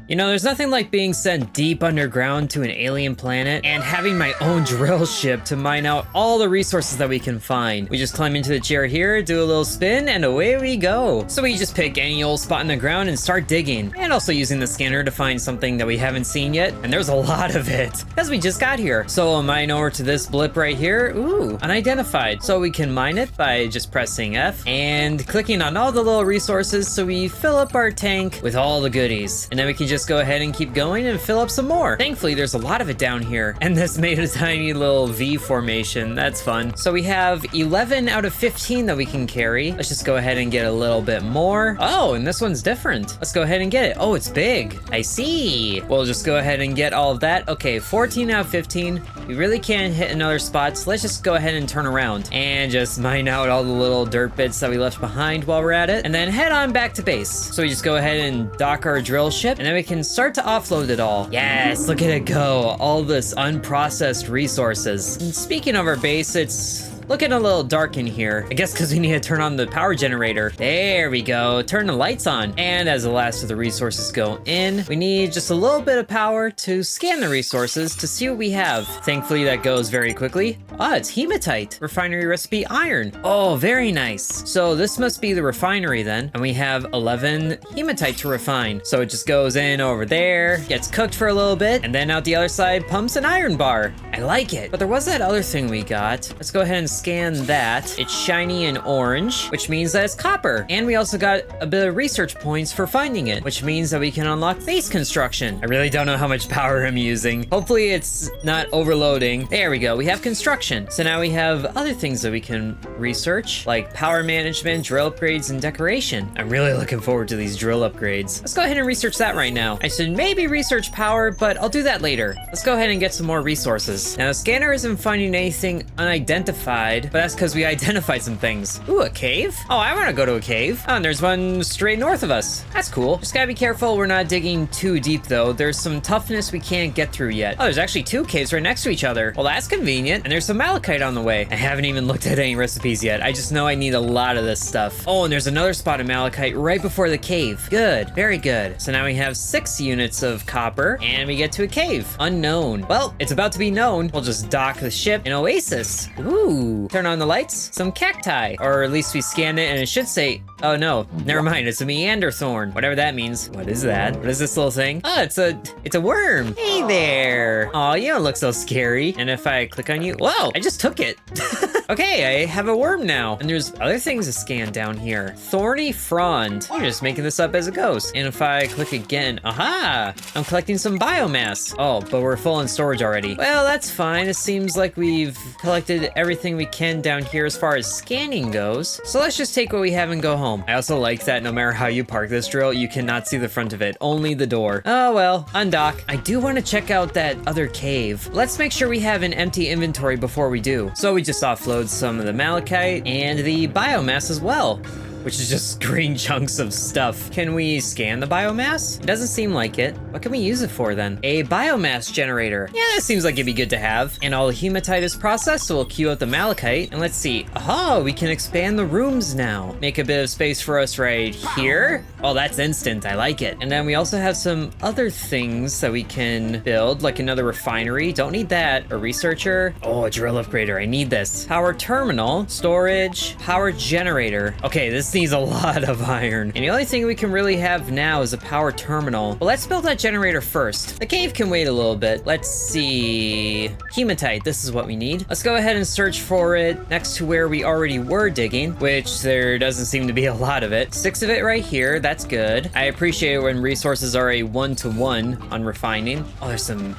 You know, there's nothing like being sent deep underground to an alien planet and having my own drill ship to mine out all the resources that we can find. We just climb into the chair here, do a little spin, and away we go. So we just pick any old spot in the ground and start digging, and also using the scanner to find something that we haven't seen yet, and there's a lot of it, because we just got here. So I'll mine over to this blip right here. Ooh, unidentified. So we can mine it by just pressing F and clicking on all the little resources so we fill up our tank with all the goodies. And then we can just go ahead and keep going and fill up some more. Thankfully, there's a lot of it down here, and this made a tiny little V formation. That's fun. So we have 11 out of 15 that we can carry. Let's just go ahead and get a little bit more. Oh, and this one's different. Let's go ahead and get it. Oh, it's big. I see. We'll just go ahead and get all of that. Okay, 14 out of 15. We really can't hit another spot, so let's just go ahead and turn around and just mine out all the little dirt bits that we left behind while we're at it, and then head on back to base. So we just go ahead and dock our drill ship, and then we can start to offload it all. Yes, look at it go. All this unprocessed resources. And speaking of our base, it's looking a little dark in here. I guess because we need to turn on the power generator. There we go. Turn the lights on. And as the last of the resources go in, we need just a little bit of power to scan the resources to see what we have. Thankfully, that goes very quickly. Ah, it's hematite. Refinery recipe iron. Oh, very nice. So this must be the refinery then. And we have 11 hematite to refine. So it just goes in over there, gets cooked for a little bit, and then out the other side pumps an iron bar. I like it. But there was that other thing we got. Let's go ahead and scan that. It's shiny and orange, which means that it's copper. And we also got a bit of research points for finding it, which means that we can unlock base construction. I really don't know how much power I'm using. Hopefully it's not overloading. There we go. We have construction. So now we have other things that we can research, like power management, drill upgrades, and decoration. I'm really looking forward to these drill upgrades. Let's go ahead and research that right now. I should maybe research power, but I'll do that later. Let's go ahead and get some more resources. Now the scanner isn't finding anything unidentified, but that's because we identified some things. Ooh, a cave? Oh, I want to go to a cave. Oh, and there's one straight north of us. That's cool. Just gotta be careful we're not digging too deep though. There's some toughness we can't get through yet. Oh, there's actually two caves right next to each other. Well, that's convenient. And there's some malachite on the way. I haven't even looked at any recipes yet. I just know I need a lot of this stuff. Oh, and there's another spot of malachite right before the cave. Good, very good. So now we have 6 units of copper and we get to a cave. Unknown. Well, it's about to be known. We'll just dock the ship in Oasis. Ooh. Turn on the lights, some cacti, or at least we scanned it and it should say, oh no, never mind, it's a meander thorn, whatever that means. What is that? What is this little thing? Oh, it's a worm. Hey there. Oh, you don't look so scary. And if I click on you, whoa, I just took it. Okay, I have a worm now. And there's other things to scan down here. Thorny frond. You're just making this up as it goes. And if I click again, aha, I'm collecting some biomass. Oh, but we're full in storage already. Well, that's fine. It seems like we've collected everything we can down here as far as scanning goes. So let's just take what we have and go home. I also like that no matter how you park this drill, you cannot see the front of it, only the door. Oh well, undock. I do want to check out that other cave. Let's make sure we have an empty inventory before we do. So we just offload some of the malachite and the biomass as well, which is just green chunks of stuff. Can we scan the biomass? It doesn't seem like it. What can we use it for then? A biomass generator. Yeah, that seems like it'd be good to have. And all the hematite is processed, so we'll queue out the malachite. And let's see. Oh, we can expand the rooms now. Make a bit of space for us right here. Oh, that's instant. I like it. And then we also have some other things that we can build, like another refinery. Don't need that. A researcher. Oh, a drill upgrader. I need this. Power terminal, storage, power generator. Okay, this needs a lot of iron. And the only thing we can really have now is a power terminal. Well, let's build that generator first. The cave can wait a little bit. Let's see. Hematite, this is what we need. Let's go ahead and search for it next to where we already were digging, which there doesn't seem to be a lot of it. 6 of it right here, that's good. I appreciate it when resources are a 1-to-1 on refining. Oh, there's some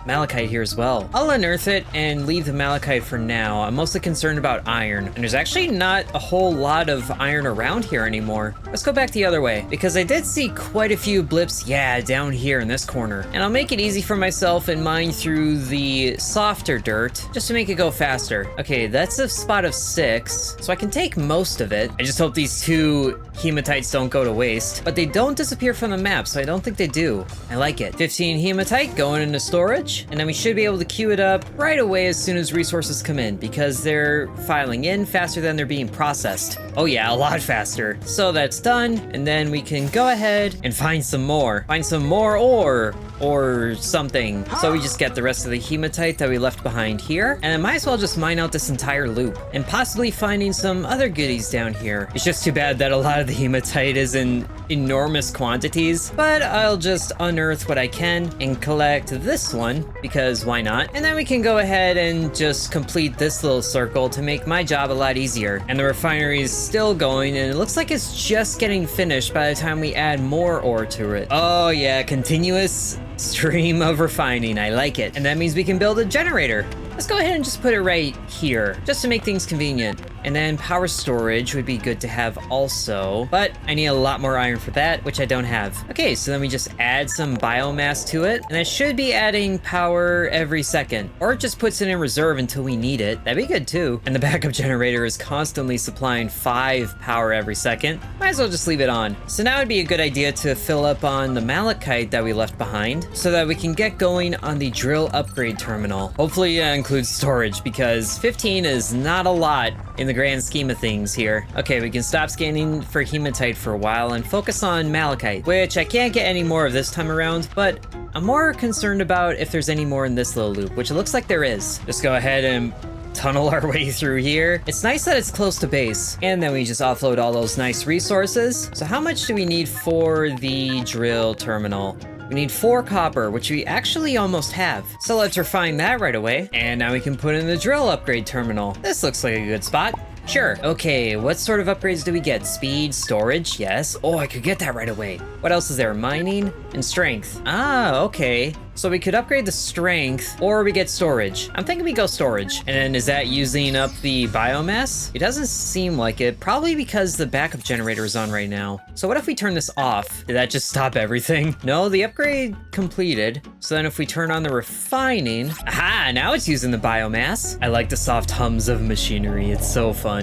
malachite here as well. I'll unearth it and leave the malachite for now. I'm mostly concerned about iron, and there's actually not a whole lot of iron around here anymore. Let's go back the other way, because I did see quite a few blips, yeah, down here in this corner. And I'll make it easy for myself and mine through the softer dirt, just to make it go faster. Okay, that's a spot of 6, so I can take most of it. I just hope these 2 hematites don't go to waste, but they don't disappear from the map, so I don't think they do. I like it. 15 hematite going into storage, and then we should be able to queue it up right away as soon as resources come in, because they're filing in faster than they're being processed. Oh yeah, a lot faster. So that's done, and then we can go ahead and find some more. Find some more ore or something. So we just get the rest of the hematite that we left behind here, and I might as well just mine out this entire loop and possibly finding some other goodies down here. It's just too bad that a lot of the hematite is in enormous quantities, but I'll just unearth what I can and collect this one because why not? And then we can go ahead and just complete this little circle to make my job a lot easier. And the refinery is still going, and it looks like it's just getting finished by the time we add more ore to it. Oh yeah, continuous stream of refining. I like it. And that means we can build a generator. Let's go ahead and just put it right here, just to make things convenient. And then power storage would be good to have also, but I need a lot more iron for that, which I don't have. Okay, so then we just add some biomass to it, and that should be adding power every second, or it just puts it in reserve until we need it. That'd be good too. And the backup generator is constantly supplying 5 power every second. Might as well just leave it on. So now it'd be a good idea to fill up on the malachite that we left behind so that we can get going on the drill upgrade terminal. Hopefully includes storage because 15 is not a lot in the grand scheme of things here. Okay, we can stop scanning for hematite for a while and focus on malachite, which I can't get any more of this time around, but I'm more concerned about if there's any more in this little loop, which it looks like there is. Just go ahead and tunnel our way through here. It's nice that it's close to base, and then we just offload all those nice resources. So how much do we need for the drill terminal? We need 4 copper, which we actually almost have. So let's refine that right away. And now we can put in the drill upgrade terminal. This looks like a good spot. Sure. Okay, what sort of upgrades do we get? Speed, storage, yes. Oh, I could get that right away. What else is there? Mining and strength. Ah, okay. So we could upgrade the strength or we get storage. I'm thinking we go storage. And then is that using up the biomass? It doesn't seem like it, probably because the backup generator is on right now. So what if we turn this off? Did that just stop everything? No, the upgrade completed. So then if we turn on the refining, aha, now it's using the biomass. I like the soft hums of machinery. It's so fun.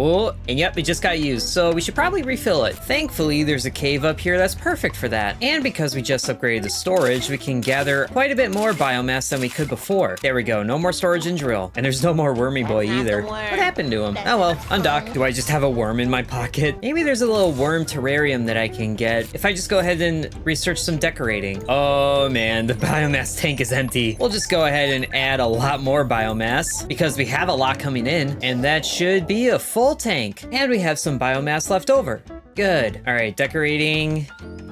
Oh, and yep, it just got used, so we should probably refill it. Thankfully, there's a cave up here that's perfect for that. And because we just upgraded the storage, we can gather quite a bit more biomass than we could before. There we go, no more storage and drill. And there's no more wormy boy either. What happened to him? Oh well, undock. Do I just have a worm in my pocket? Maybe there's a little worm terrarium that I can get if I just go ahead and research some decorating. Oh man, the biomass tank is empty. We'll just go ahead and add a lot more biomass because we have a lot coming in, and that should be a full tank, and we have some biomass left over. Good. All right, decorating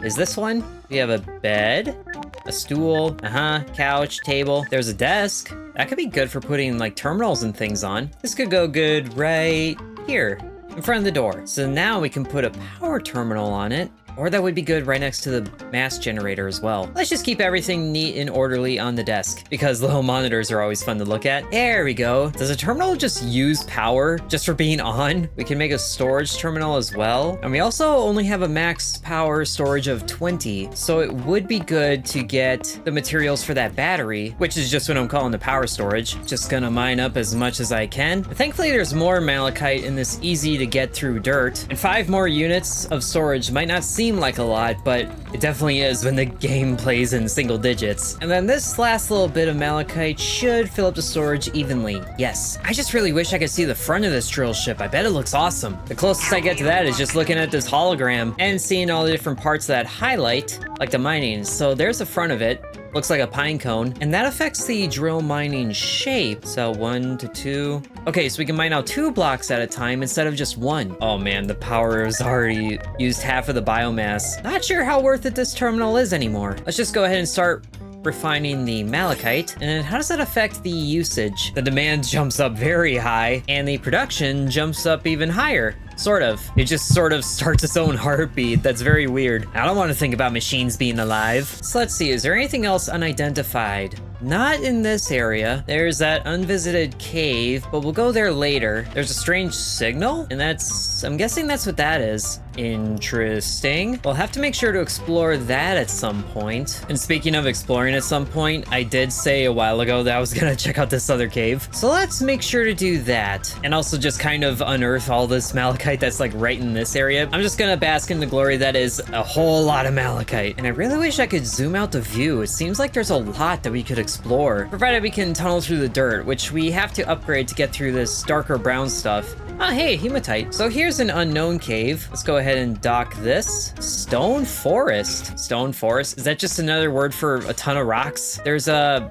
is this one. We have a bed, a stool, couch, table. There's a desk. That could be good for putting like terminals and things on. This could go good right here in front of the door. So now we can put a power terminal on it. Or that would be good right next to the mass generator as well. Let's just keep everything neat and orderly on the desk because little monitors are always fun to look at. There we go. Does a terminal just use power just for being on? We can make a storage terminal as well. And we also only have a max power storage of 20. So it would be good to get the materials for that battery, which is just what I'm calling the power storage. Just gonna mine up as much as I can. But thankfully there's more malachite in this easy to get through dirt. And 5 more units of storage might not seem like a lot, but it definitely is when the game plays in single digits. And then this last little bit of malachite should fill up the storage evenly. Yes. I just really wish I could see the front of this drill ship. I bet it looks awesome. The closest I get to that is just looking at this hologram and seeing all the different parts that highlight, like the mining. So there's the front of it. Looks like a pine cone, and that affects the drill mining shape. So 1 to 2. Okay, so we can mine out 2 blocks at a time instead of just 1. Oh man, the power has already used half of the biomass. Not sure how worth it this terminal is anymore. Let's just go ahead and start refining the malachite. And then how does that affect the usage? The demand jumps up very high, and the production jumps up even higher. Sort of. It just sort of starts its own heartbeat. That's very weird. I don't want to think about machines being alive. So let's see, is there anything else unidentified? Not in this area. There's that unvisited cave, but we'll go there later. There's a strange signal, and I'm guessing that's what that is. Interesting. We'll have to make sure to explore that at some point. And speaking of exploring at some point, I did say a while ago that I was gonna check out this other cave. So let's make sure to do that. And also just kind of unearth all this malachite that's like right in this area. I'm just gonna bask in the glory that is a whole lot of malachite. And I really wish I could zoom out the view. It seems like there's a lot that we could explore, provided we can tunnel through the dirt, which we have to upgrade to get through this darker brown stuff. Oh, hey, hematite. So here's an unknown cave. Let's go ahead and dock this. Stone forest. Stone forest? Is that just another word for a ton of rocks? There's a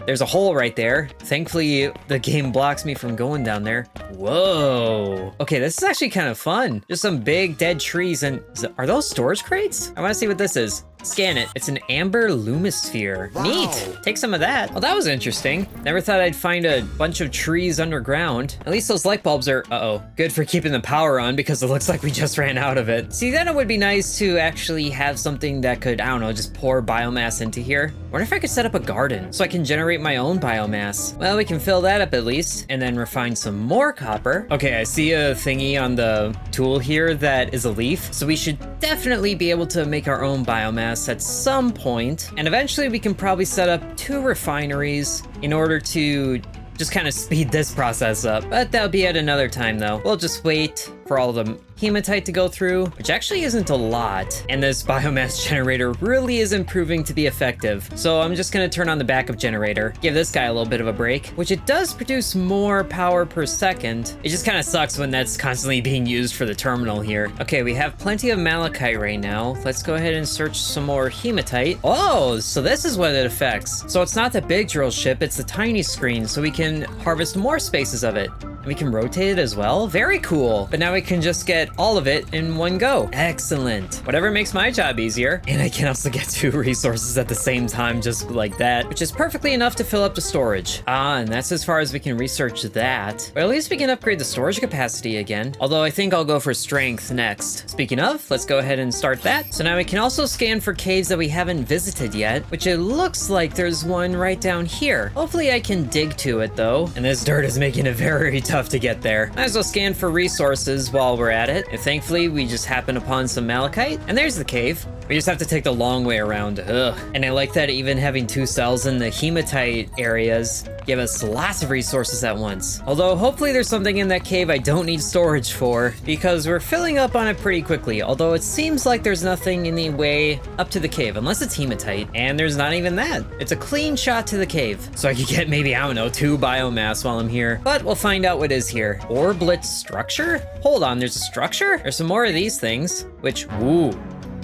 hole right there. Thankfully, the game blocks me from going down there. Whoa. Okay, this is actually kind of fun. Just some big dead trees and are those storage crates? I want to see what this is. Scan it. It's an amber lumisphere. Wow. Neat. Take some of that. Well, that was interesting. Never thought I'd find a bunch of trees underground. At least those light bulbs are, good for keeping the power on because it looks like we just ran out of it. See, then it would be nice to actually have something that could, I don't know, just pour biomass into here. I wonder if I could set up a garden so I can generate my own biomass. Well, we can fill that up at least and then refine some more copper. Okay, I see a thingy on the tool here that is a leaf. So we should definitely be able to make our own biomass at some point, and eventually we can probably set up 2 refineries in order to just kind of speed this process up, but that'll be at another time though. We'll just wait for all the hematite to go through, which actually isn't a lot, and this biomass generator really isn't proving to be effective. So I'm just gonna turn on the backup generator, give this guy a little bit of a break, which it does produce more power per second. It just kind of sucks when that's constantly being used for the terminal here. Okay, we have plenty of malachite right now. Let's go ahead and search some more hematite. Oh, so this is what it affects. So it's not the big drill ship, it's the tiny screen, so we can harvest more spaces of it. We can rotate it as well. Very cool. But now we can just get all of it in one go. Excellent. Whatever makes my job easier. And I can also get 2 resources at the same time, just like that, which is perfectly enough to fill up the storage. And that's as far as we can research that. But at least we can upgrade the storage capacity again. Although I think I'll go for strength next. Speaking of, let's go ahead and start that. So now we can also scan for caves that we haven't visited yet, which it looks like there's one right down here. Hopefully I can dig to it though. And this dirt is making it very tough to get there. Might as well scan for resources while we're at it. And thankfully, we just happen upon some malachite. And there's the cave. We just have to take the long way around. Ugh. And I like that even having 2 cells in the hematite areas give us lots of resources at once. Although hopefully there's something in that cave I don't need storage for, because we're filling up on it pretty quickly. Although it seems like there's nothing in the way up to the cave, unless it's hematite. And there's not even that. It's a clean shot to the cave. So I could get maybe, I don't know, 2 biomass while I'm here. But we'll find out what is here. Orblet structure? Hold on, there's a structure? There's some more of these things, which, ooh.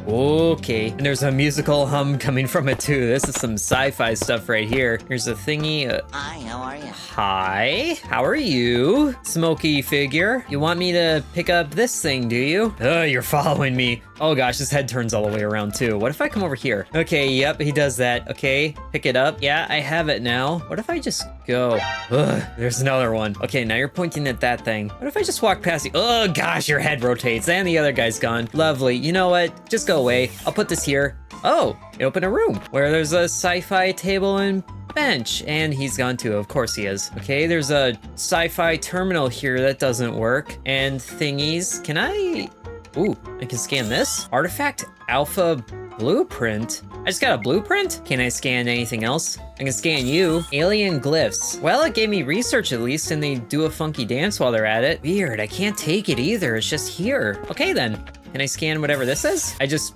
Okay, and there's a musical hum coming from it too. This is some sci-fi stuff right here. Here's a thingy. Hi, how are you? Hi, how are you? Smoky figure. You want me to pick up this thing, do you? You're following me. Oh gosh, his head turns all the way around too. What if I come over here? Okay, yep, he does that. Okay, pick it up. Yeah, I have it now. What if I just go? Ugh, there's another one. Okay, now you're pointing at that thing. What if I just walk past you? Oh gosh, your head rotates and the other guy's gone. Lovely. You know what? Just go away. I'll put this here. Oh, it opened a room where there's a sci-fi table and bench, and he's gone too. Of course he is. Okay, there's a sci-fi terminal here that doesn't work, and thingies. Can I? Ooh, I can scan this. Artifact Alpha Blueprint. I just got a blueprint? Can I scan anything else? I can scan you. Alien glyphs. Well, it gave me research at least, and they do a funky dance while they're at it. Weird, I can't take it either. It's just here. Okay then. Can I scan whatever this is? I just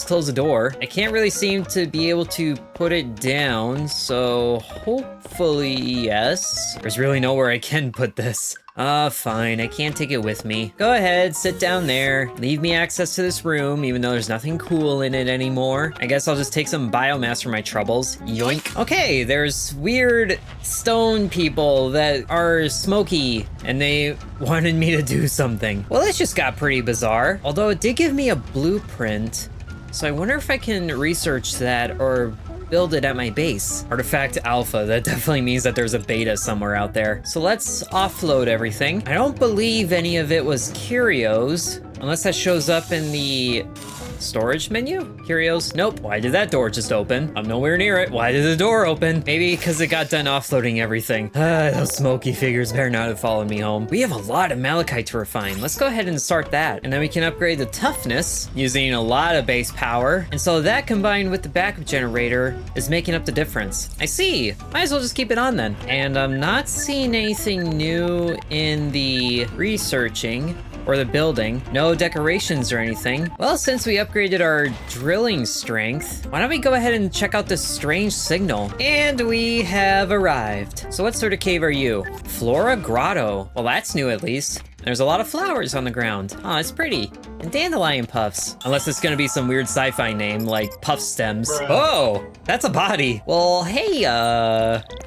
closed the door. I can't really seem to be able to put it down, so hopefully yes. There's really nowhere I can put this. Fine, I can't take it with me. Go ahead, sit down there. Leave me access to this room, even though there's nothing cool in it anymore. I guess I'll just take some biomass for my troubles. Yoink. Okay, there's weird stone people that are smoky, and they wanted me to do something. Well, this just got pretty bizarre. Although it did give me a blueprint, so I wonder if I can research that or build it at my base. Artifact Alpha, that definitely means that there's a beta somewhere out there. So let's offload everything. I don't believe any of it was curios, unless that shows up in the storage menu? Curios? Nope. Why did that door just open? I'm nowhere near it. Why did the door open? Maybe because it got done offloading everything. Those smoky figures better not have followed me home. We have a lot of malachite to refine. Let's go ahead and start that. And then we can upgrade the toughness using a lot of base power. And so that combined with the backup generator is making up the difference. I see. Might as well just keep it on then. And I'm not seeing anything new in the researching. or the building. No decorations or anything. Well, since we upgraded our drilling strength, why don't we go ahead and check out this strange signal? And we have arrived. So what sort of cave are you? Flora Grotto. Well, that's new at least. There's a lot of flowers on the ground. Oh, it's pretty. And dandelion puffs. Unless it's gonna be some weird sci-fi name like puff stems. Oh, that's a body. Well, hey,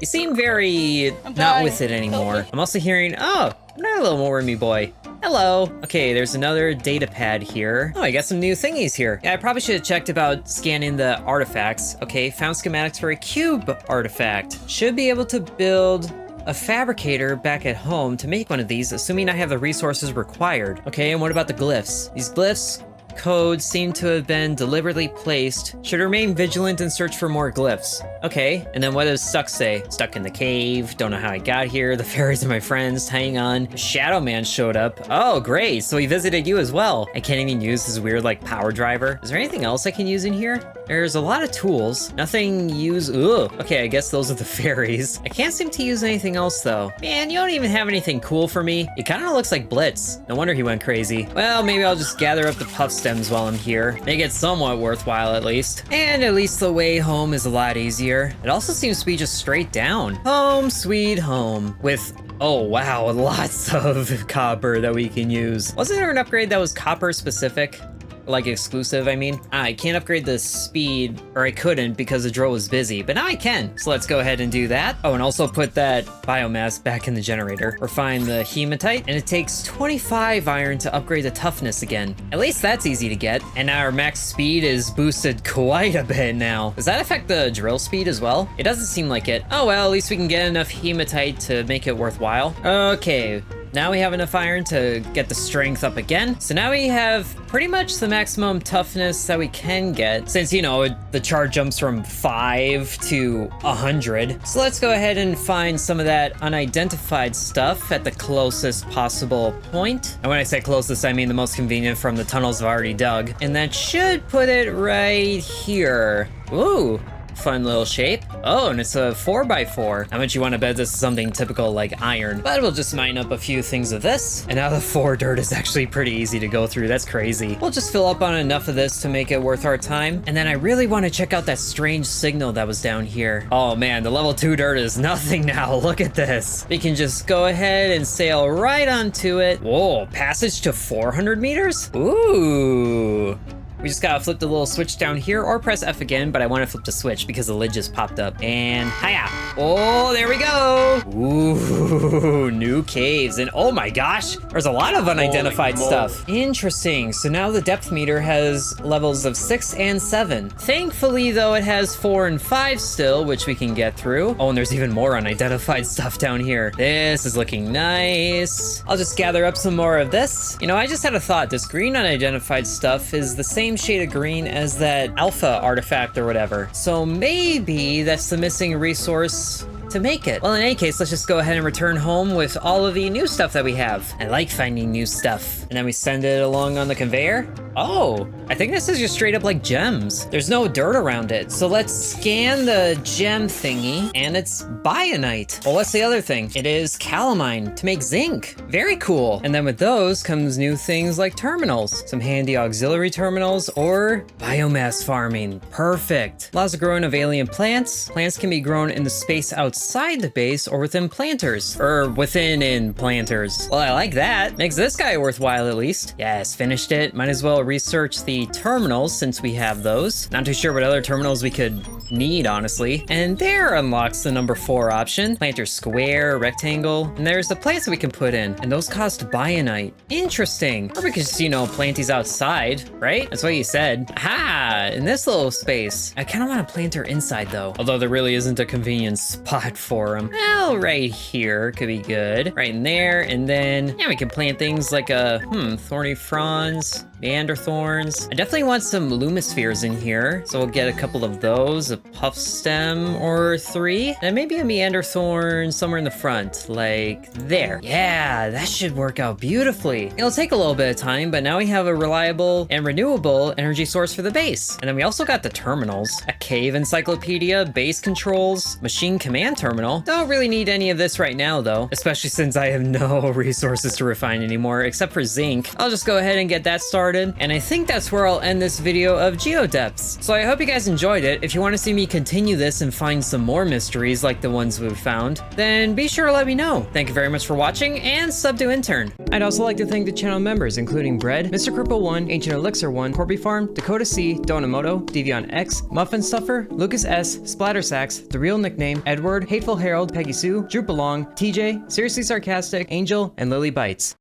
you seem very not with it anymore. I'm also hearing, oh, another little wormy boy. Hello. Okay, there's another data pad here. Oh, I got some new thingies here. Yeah, I probably should have checked about scanning the artifacts. Okay, found schematics for a cube artifact. Should be able to build a fabricator back at home to make one of these, assuming I have the resources required. Okay, and what about the glyphs? These glyphs codes seem to have been deliberately placed. Should remain vigilant and search for more glyphs. Okay, and then what does Stuck say? Stuck in the cave, don't know how I got here, the fairies are my friends, hang on. Shadow Man showed up. Oh, great, so he visited you as well. I can't even use his weird, like, power driver. Is there anything else I can use in here? There's a lot of tools. Nothing ugh. Okay, I guess those are the fairies. I can't seem to use anything else, though. Man, you don't even have anything cool for me. It kind of looks like Blitz. No wonder he went crazy. Well, maybe I'll just gather up the puff stems while I'm here. Make it somewhat worthwhile, at least. And at least the way home is a lot easier. It also seems to be just straight down. Home sweet home. With, oh wow, lots of copper that we can use. Wasn't there an upgrade that was copper specific? Like exclusive, I mean. I can't upgrade the speed, or I couldn't because the drill was busy, but now I can. So let's go ahead and do that. Oh, and also put that biomass back in the generator. Refine the hematite, and it takes 25 iron to upgrade the toughness again. At least that's easy to get. And now our max speed is boosted quite a bit now. Does that affect the drill speed as well? It doesn't seem like it. Oh well, at least we can get enough hematite to make it worthwhile. Okay. Now we have enough iron to get the strength up again. So now we have pretty much the maximum toughness that we can get, since, you know, the chart jumps from 5 to 100. So let's go ahead and find some of that unidentified stuff at the closest possible point. And when I say closest, I mean the most convenient from the tunnels I've already dug. And that should put it right here. Ooh. Fun little shape. Oh, and it's a 4x4. How much you want to bet this is something typical like iron? But we'll just mine up a few things of this. And now the 4 dirt is actually pretty easy to go through. That's crazy. We'll just fill up on enough of this to make it worth our time. And then I really want to check out that strange signal that was down here. Oh man, the level 2 dirt is nothing now. Look at this. We can just go ahead and sail right onto it. Whoa, passage to 400 meters? Ooh. We just gotta flip the little switch down here or press F again, but I want to flip the switch because the lid just popped up. And hiya! Oh, there we go! Ooh, new caves. And oh my gosh, there's a lot of unidentified stuff. Interesting. So now the depth meter has levels of 6 and 7. Thankfully, though, it has 4 and 5 still, which we can get through. Oh, and there's even more unidentified stuff down here. This is looking nice. I'll just gather up some more of this. You know, I just had a thought. This green unidentified stuff is the same shade of green as that alpha artifact or whatever. So maybe that's the missing resource to make it. Well, in any case, let's just go ahead and return home with all of the new stuff that we have. I like finding new stuff. And then we send it along on the conveyor. Oh, I think this is just straight up like gems. There's no dirt around it. So let's scan the gem thingy, and it's bionite. Well, what's the other thing? It is calamine to make zinc. Very cool. And then with those comes new things like terminals, some handy auxiliary terminals, or biomass farming. Perfect. Allows the growing of alien plants. Plants can be grown in the space outside the base or within planters, or within in planters. Well, I like that. Makes this guy worthwhile at least. Yes, finished it. Might as well research the terminals since we have those. Not too sure what other terminals we could need, honestly. And there unlocks the number 4 option. Planter square, rectangle, and there's the plants that we can put in, and those cost bionite. Interesting. Or we could just, you know, plant these outside, right? That's what you said. Aha! In this little space. I kind of want to plant her inside though, although there really isn't a convenient spot for them. Well, right here could be good. Right in there, and then, yeah, we can plant things like thorny fronds, meander thorns. I definitely want some lumispheres in here, so we'll get a couple of those, a puff stem or 3, and maybe a meander thorn somewhere in the front, like there. Yeah, that should work out beautifully. It'll take a little bit of time, but now we have a reliable and renewable energy source for the base. And then we also got the terminals, a cave encyclopedia, base controls, machine command terminal. Don't really need any of this right now though, especially since I have no resources to refine anymore except for zinc. I'll just go ahead and get that started, and I think that's where I'll end this video of GeoDepths. So I hope you guys enjoyed it. If you want to see me continue this and find some more mysteries like the ones we've found, then be sure to let me know. Thank you very much for watching, and sub to Intern. I'd also like to thank the channel members, including Bread, Mr. Cripple 1, Ancient Elixir 1, Corby Farm, Dakota C, Donamoto, Devion X, Muffin Stuffer, Lucas S, Splattersax, The Real Nickname, Edward, Hateful Harold, Peggy Sue, Drew Belong, TJ, Seriously Sarcastic, Angel, and Lily Bites.